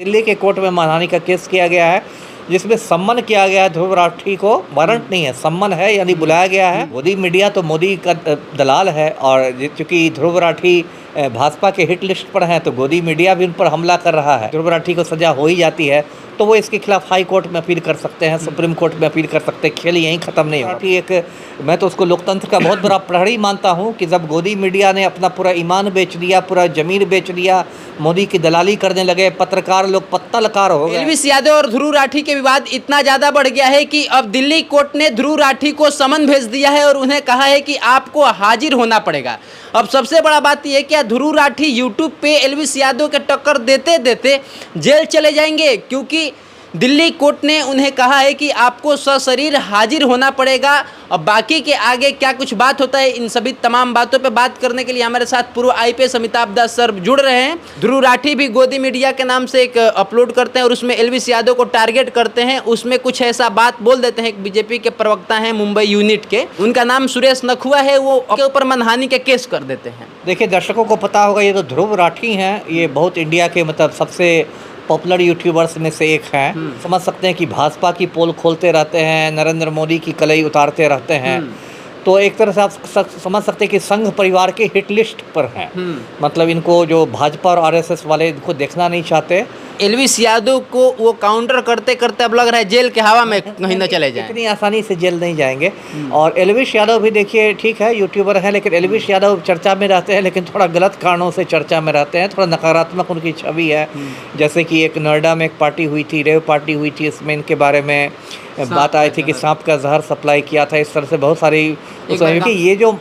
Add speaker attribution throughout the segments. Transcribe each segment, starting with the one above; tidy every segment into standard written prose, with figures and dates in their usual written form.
Speaker 1: दिल्ली के कोर्ट में मानहानि का केस किया गया है, जिसमें सम्मन किया गया है ध्रुव राठी को। वारंट नहीं है, सम्मन है, यानी बुलाया गया है। मोदी मीडिया तो मोदी का दलाल है, और चूंकि ध्रुव राठी भाजपा के हिट लिस्ट पर हैं, तो मोदी मीडिया भी उन पर हमला कर रहा है। ध्रुव राठी को सजा हो ही जाती है तो वो इसके खिलाफ हाई कोर्ट में अपील कर सकते हैं, सुप्रीम कोर्ट में अपील कर सकते हैं। खेल यहीं खत्म नहीं होगा। मैं तो उसको लोकतंत्र का बहुत बड़ा प्रहरी मानता हूँ कि जब मोदी मीडिया ने अपना पूरा ईमान बेच दिया, पूरा जमीन बेच दिया, मोदी की दलाली करने लगे, पत्रकार लोग पत्ता लकार हो गए।
Speaker 2: एलवीस यादव और ध्रुव राठी के विवाद इतना ज्यादा बढ़ गया है कि अब दिल्ली कोर्ट ने ध्रुव राठी को समन भेज दिया है और उन्हें कहा है कि आपको हाजिर होना पड़ेगा। अब सबसे बड़ा बात यह है कि ध्रुव राठी यूट्यूब पे एलवीस यादव के टक्कर देते देते जेल चले जाएंगे, क्योंकि दिल्ली कोर्ट ने उन्हें कहा है कि आपको सशरीर हाजिर होना पड़ेगा। और बाकी के आगे क्या कुछ बात होता है, इन सभी तमाम बातों पे बात करने के लिए हमारे साथ पूर्व आईपीएस अमिताभ दास सर जुड़ रहे हैं। ध्रुव राठी भी गोदी मीडिया के नाम से एक अपलोड करते हैं और उसमें एलवीस यादव को टारगेट करते हैं। उसमें कुछ ऐसा बात बोल देते हैं, एक बीजेपी के प्रवक्ता हैं मुंबई यूनिट के, उनका नाम सुरेश नखुआ है, वो के ऊपर मानहानि के केस कर देते हैं।
Speaker 1: देखिए, दर्शकों को पता होगा, ये तो ध्रुव राठी हैं, ये बहुत इंडिया के मतलब सबसे पॉपुलर यूट्यूबर्स में से एक हैं। समझ सकते हैं कि भाजपा की पोल खोलते रहते हैं, नरेंद्र मोदी की कलई उतारते रहते हैं। तो एक तरह से आप समझ सकते हैं कि संघ परिवार के हिट लिस्ट पर हैं। मतलब इनको जो भाजपा और आरएसएस वाले इनको देखना नहीं चाहते।
Speaker 2: एलवीस यादव को वो काउंटर करते करते अब लग रहा है जेल के हवा में कहीं न चले जाएं।
Speaker 1: इतनी आसानी से जेल नहीं जाएंगे। और एलवीस यादव भी देखिए, ठीक है यूट्यूबर है, लेकिन एलवीस यादव चर्चा में रहते हैं, लेकिन थोड़ा गलत कारणों से चर्चा में रहते हैं। थोड़ा नकारात्मक उनकी छवि है। जैसे कि एक नोएडा में एक पार्टी हुई थी, रेव पार्टी हुई थी, इसमें इनके बारे में बात आई थी कि सांप का जहर सप्लाई किया था। इस तरह से बहुत सारी ये जो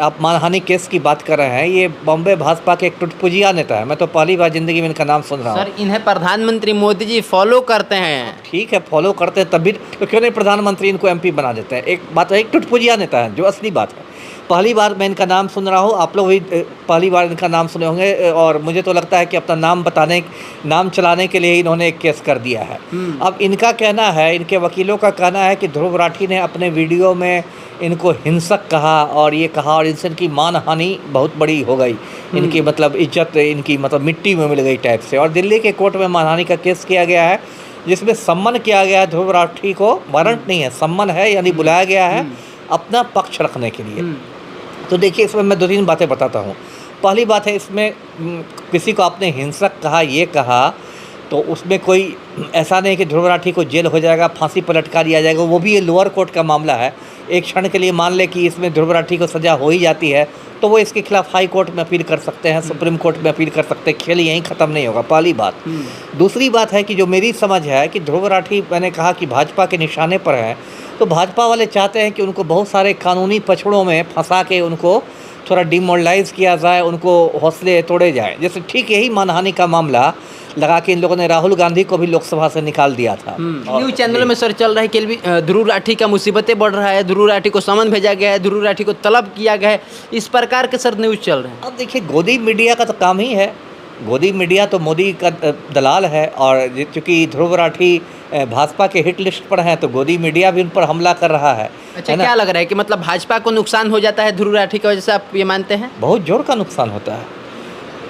Speaker 1: आप मानहानि केस की बात कर रहे हैं, ये बॉम्बे भाजपा के एक टुटपुजिया नेता है। मैं तो पहली बार जिंदगी में इनका नाम सुन रहा हूँ।
Speaker 2: सर, इन्हें प्रधानमंत्री मोदी जी फॉलो करते हैं।
Speaker 1: ठीक है, फॉलो करते हैं, तभी तो क्यों नहीं प्रधानमंत्री इनको एमपी बना देते हैं। एक बात है, एक टुटपुजिया नेता है, जो असली बात है। पहली बार मैं इनका नाम सुन रहा हूँ, आप लोग भी पहली बार इनका नाम सुने होंगे। और मुझे तो लगता है कि अपना नाम चलाने के लिए इन्होंने एक केस कर दिया है। अब इनका कहना है, इनके वकीलों का कहना है कि ध्रुव राठी ने अपने वीडियो में इनको हिंसक कहा और ये कहा, और इनसे इनकी मानहानि बहुत बड़ी हो गई। इनकी मतलब इज्जत इनकी मतलब मिट्टी में मिल गई टाइप से। और दिल्ली के कोर्ट में मानहानि का केस किया गया है, जिसमें सम्मन किया गया है ध्रुव राठी को। वारंट नहीं है, सम्मन है, यानी बुलाया गया है अपना पक्ष रखने के लिए। तो देखिए, इसमें मैं 2-3 बातें बताता हूँ। पहली बात है, इसमें किसी को आपने हिंसक कहा, ये कहा, तो उसमें कोई ऐसा नहीं कि ध्रुव राठी को जेल हो जाएगा, फांसी पर लटका दिया जाएगा। वो भी ये लोअर कोर्ट का मामला है। एक क्षण के लिए मान ले कि इसमें ध्रुव राठी को सजा हो ही जाती है, तो वो इसके खिलाफ हाई कोर्ट में अपील कर सकते हैं, सुप्रीम कोर्ट में अपील कर सकते हैं। खेल यहीं ख़त्म नहीं होगा, पहली बात। दूसरी बात है कि जो मेरी समझ है कि ध्रुव राठी, मैंने कहा कि भाजपा के निशाने पर है, तो भाजपा वाले चाहते हैं कि उनको बहुत सारे कानूनी पछड़ों में फंसा के उनको थोड़ा डिमोरलाइज किया जाए, उनको हौसले तोड़े जाए। जैसे ठीक यही मानहानि का मामला लगा के इन लोगों ने राहुल गांधी को भी लोकसभा से निकाल दिया था।
Speaker 2: न्यूज चैनलों में सर चल रहा है कि ध्रुव राठी का मुसीबतें बढ़ रहा है, ध्रुव राठी को समन भेजा गया है, ध्रुव राठी को तलब किया गया है, इस प्रकार के सर न्यूज चल रहे हैं।
Speaker 1: अब देखिए, गोदी मीडिया का तो काम ही है। गोदी मीडिया तो मोदी का दलाल है, और चूंकि ध्रुव राठी भाजपा के हिट लिस्ट पर हैं, तो गोदी मीडिया भी उन पर हमला कर रहा है।
Speaker 2: अच्छा, क्या लग रहा है कि मतलब भाजपा को नुकसान हो जाता है ध्रुव राठी की वजह से, आप ये मानते हैं?
Speaker 1: बहुत जोर का नुकसान होता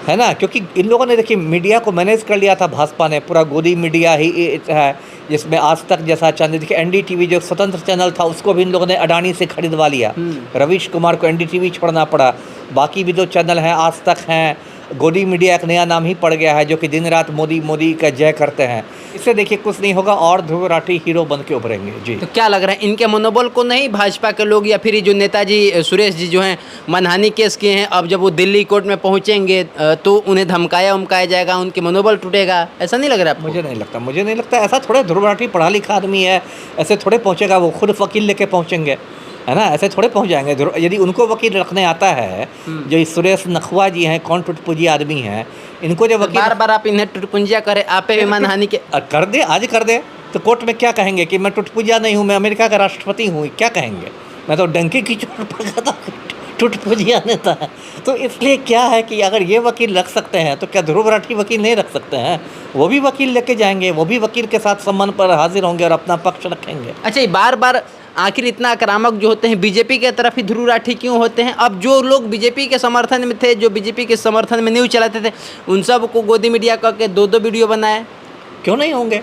Speaker 1: है ना, क्योंकि इन लोगों ने देखिए मीडिया को मैनेज कर लिया था भाजपा ने। पूरा गोदी मीडिया ही है, जिसमें आज तक जैसा चैनल, देखिए एनडीटीवी जो स्वतंत्र चैनल था, उसको भी इन लोगों ने अडानी से खरीदवा लिया। रवीश कुमार को एनडीटीवी छोड़ना पड़ा। बाकी भी जो चैनल हैं, आज तक हैं, गोदी मीडिया एक नया नाम ही पड़ गया है, जो कि दिन रात मोदी मोदी का जय करते हैं। इससे देखिए कुछ नहीं होगा, और ध्रुव राठी हीरो बन के उभरेंगे। जी,
Speaker 2: तो क्या लग रहा है, इनके मनोबल को नहीं भाजपा के लोग या फिर जो नेताजी सुरेश जी जो हैं मानहानि केस किए हैं, अब जब वो दिल्ली कोर्ट में पहुंचेंगे तो उन्हें धमकाया जाएगा, उनके मनोबल टूटेगा, ऐसा नहीं लग रहा है?
Speaker 1: मुझे नहीं लगता ऐसा। थोड़े ध्रुव राठी पढ़ा लिखा आदमी है, ऐसे थोड़े पहुँचेगा। वो खुद वकील लेके पहुँचेंगे, है ना, ऐसे थोड़े पहुंच जाएंगे। यदि उनको वकील रखने आता है, जो सुरेश नखवा जी हैं, कौन टुटपुंजी आदमी हैं, इनको जो वकील
Speaker 2: बार आप इन्हें टुटपुंजिया करें, आप पे मानहानि के
Speaker 1: कर दे, आज कर दे, तो कोर्ट में क्या कहेंगे कि मैं टुटपुंजिया नहीं हूँ, मैं अमेरिका का राष्ट्रपति हूँ, क्या कहेंगे? मैं तो डंके की चोट पर टुटपुंजिया नेता है। तो इसलिए क्या है कि अगर ये वकील रख सकते हैं तो क्या ध्रुव राठी वकील नहीं रख सकते हैं? वो भी वकील लेके जाएंगे, वो भी वकील के साथ सम्मान पर हाजिर होंगे और अपना पक्ष रखेंगे।
Speaker 2: अच्छा, ये बार बार आखिर इतना आक्रामक जो होते हैं बीजेपी के तरफ ही ध्रुव राठी क्यों होते हैं? अब जो लोग बीजेपी के समर्थन में थे, जो बीजेपी के समर्थन में न्यूज़ चलाते थे, उन सब को गोदी मीडिया करके 2-2 वीडियो बनाए।
Speaker 1: क्यों नहीं होंगे?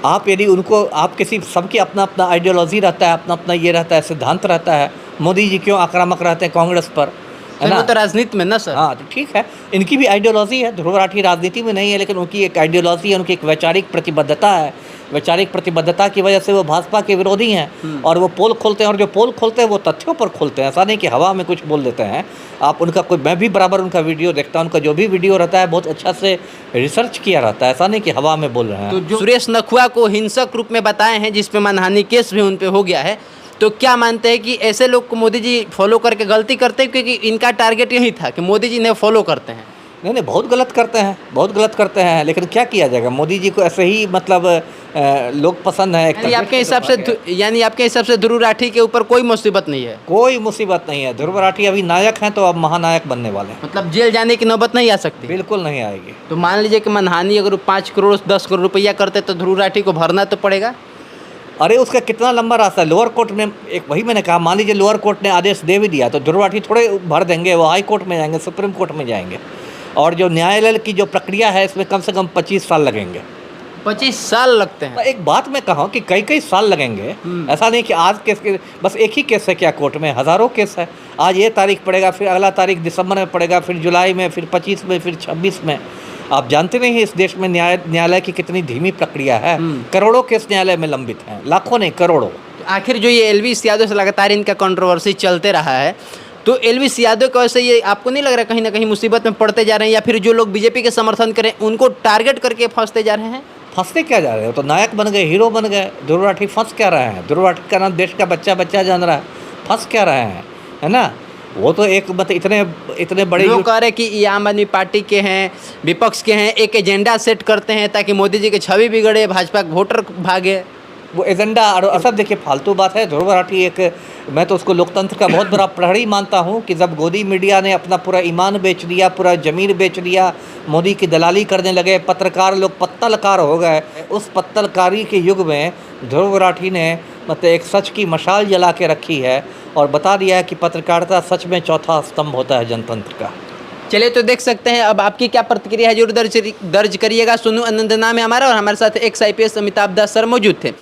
Speaker 1: आप यदि उनको आप किसी सबकी अपना अपना आइडियोलॉजी रहता है, अपना अपना ये रहता है, सिद्धांत रहता है। मोदी जी क्यों आक्रामक रहते हैं कांग्रेस पर, है
Speaker 2: वो
Speaker 1: ना?
Speaker 2: तो राजनीति में ना सर।
Speaker 1: हाँ, तो ठीक है, इनकी भी आइडियोलॉजी है। ध्रुव राठी राजनीति में नहीं है, लेकिन उनकी एक आइडियोलॉजी है, उनकी एक वैचारिक प्रतिबद्धता है। वैचारिक प्रतिबद्धता की वजह से वो भाजपा के विरोधी हैं और वो पोल खोलते हैं, और जो पोल खोलते हैं वो तथ्यों पर खोलते हैं। ऐसा नहीं कि हवा में कुछ बोल देते हैं। आप उनका कोई, मैं भी बराबर उनका वीडियो देखता हूँ, उनका जो भी वीडियो रहता है बहुत अच्छा से रिसर्च किया रहता है। ऐसा नहीं कि हवा में बोल रहे हैं।
Speaker 2: तो जो सुरेश नखुआ को हिंसक रूप में बताए हैं, जिस पे मानहानि केस भी उन पे हो गया है, तो क्या मानते हैं कि ऐसे लोग को मोदी जी फॉलो करके गलती करते हैं? क्योंकि इनका टारगेट यही था कि मोदी जी ने फॉलो करते हैं।
Speaker 1: नहीं, बहुत गलत करते हैं, बहुत गलत करते हैं, लेकिन क्या किया जाएगा? मोदी जी को ऐसे ही मतलब लोग पसंद है।
Speaker 2: यानी आपके हिसाब से ध्रुव राठी के ऊपर कोई मुसीबत नहीं है?
Speaker 1: कोई मुसीबत नहीं है। ध्रुव राठी अभी नायक हैं, तो अब महानायक बनने वाले हैं।
Speaker 2: मतलब जेल जाने की नौबत नहीं आ सकती?
Speaker 1: बिल्कुल नहीं आएगी।
Speaker 2: तो मान लीजिए कि मानहानि अगर 5 करोड़ 10 करोड़ रुपया करते तो ध्रुव राठी को भरना तो पड़ेगा।
Speaker 1: अरे उसका कितना लंबा रास्ता है। लोअर कोर्ट ने एक, वही मैंने कहा, मान लीजिए लोअर कोर्ट ने आदेश दे भी दिया तो ध्रुव राठी थोड़े भर देंगे। वो हाई कोर्ट में जाएंगे, सुप्रीम कोर्ट में जाएंगे, और जो न्यायालय की जो प्रक्रिया है इसमें कम से कम 25 साल लगेंगे।
Speaker 2: 25 साल लगते हैं?
Speaker 1: एक बात मैं कहूँ कि कई कई साल लगेंगे। ऐसा नहीं कि आज केस के बस एक ही केस है क्या, कोर्ट में हज़ारों केस है। आज ये तारीख पड़ेगा, फिर अगला तारीख दिसंबर में पड़ेगा, फिर जुलाई में, फिर 25 में, फिर 26 में। आप जानते नहीं इस देश में न्यायालय की कितनी धीमी प्रक्रिया है। करोड़ों केस न्यायालय में लंबित हैं, लाखों नहीं करोड़ों।
Speaker 2: आखिर जो ये एलवीस यादव से लगातार इनका कंट्रोवर्सी चलते रहा है, तो एलवीस यादव को ऐसे ये आपको नहीं लग रहा कहीं ना कहीं मुसीबत में पड़ते जा रहे हैं, या फिर जो लोग बीजेपी के समर्थन करें उनको टारगेट करके फंसते जा रहे हैं?
Speaker 1: फंसते क्या जा रहे हो? तो नायक बन गए, हीरो बन गए। ध्रुव राठी फंस क्या रहे हैं? ध्रुव राठी का नाम देश का बच्चा बच्चा जान रहा है, फंस क्या रहे हैं, है ना? वो तो एक मतलब इतने बड़े
Speaker 2: लोग कह रहे हैं कि ये आम आदमी पार्टी के हैं, विपक्ष के हैं, एक एजेंडा सेट करते हैं ताकि मोदी जी की छवि बिगड़े, भाजपा के वोटर भागे।
Speaker 1: वो एजेंडा और सब देखिए फालतू बात है। ध्रुव राठी एक, मैं तो उसको लोकतंत्र का बहुत बड़ा प्रहरी मानता हूँ कि जब गोदी मीडिया ने अपना पूरा ईमान बेच दिया, पूरा ज़मीन बेच दिया, मोदी की दलाली करने लगे, पत्रकार लोग पत्तलकार हो गए, उस पत्तलकारी के युग में ध्रुव राठी ने मतलब एक सच की मशाल जला के रखी है और बता दिया है कि पत्रकारिता सच में चौथा स्तंभ होता है जनतंत्र का।
Speaker 2: चलिए, तो देख सकते हैं। अब आपकी क्या प्रतिक्रिया है जरूर दर्ज करिएगा। सोनू आनंद नाम है हमारा, और हमारे साथ एक्स IPS अमिताभ दास सर मौजूद थे।